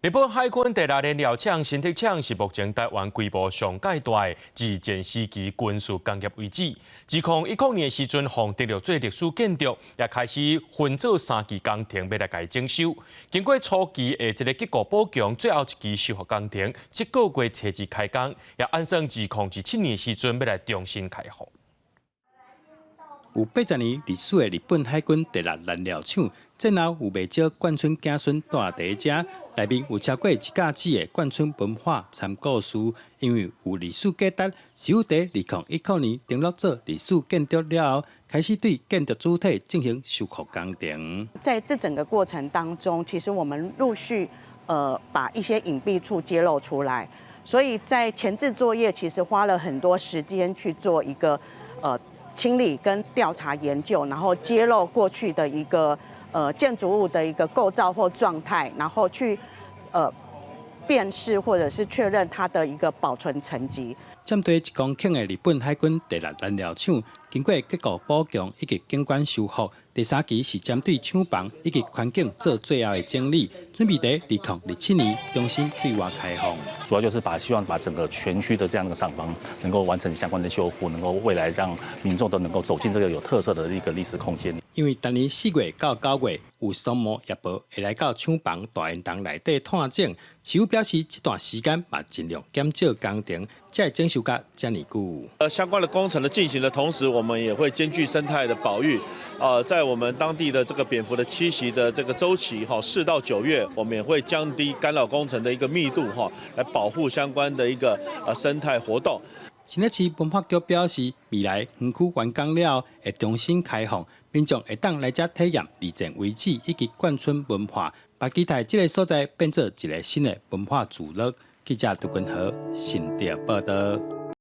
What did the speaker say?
日本海军第6燃料厂新竹厂是目前台湾规模上界大的自前时期军事工业遗址。自2010年时阵，获得了做历史建筑，也开始分做3期工程要来甲伊整修。经过初期的一个结构补强，最后一期修复工程7个月初至开工，也按算2017年时阵要来重新开放。有80年历史的日本海军第6燃料厂，战后有袂少眷村子孙住伫遮，内面有超过1架子的眷村文化参考书，因为有历史价值，是有伫2019年登录做历史建筑了后，开始对建筑主体进行修复工程。在这整个过程当中，其实我们陆续把一些隐蔽处揭露出来，所以在前置作业其实花了很多时间去做一个清理跟调查研究，然后揭露过去的一个建筑物的一个构造或状态，然后去辨识或者是确认它的一个保存层级。针对1公顷的日本海军第6燃料厂，经过结构补强以及景观修复，第3期是针对厂房以及环境做最后的整理，准备在2027年重新对外开放。主要就是希望把整个全区的这样的厂房能够完成相关的修复，能够未来让民众都能够走进这个有特色的一个历史空间。因为今年4月到9月，有商务业报会来到厂房大圆洞内底探检，市府表示这段时间嘛尽量减少工程，才会整修到这么久。相关的工程的进行的同时，我们也会兼具生态的保育。在我们当地的这个蝙蝠的栖息的这个周期，4到9月，我们也会降低干扰工程的一个密度，来保护相关的一个生态活动。新北市文化局表示，未来园区完工了后会重新开放，民众会当来这体验以前遗址以及眷村文化，把期待这个所在变做一个新的文化聚落。记者杜君豪，新竹报道。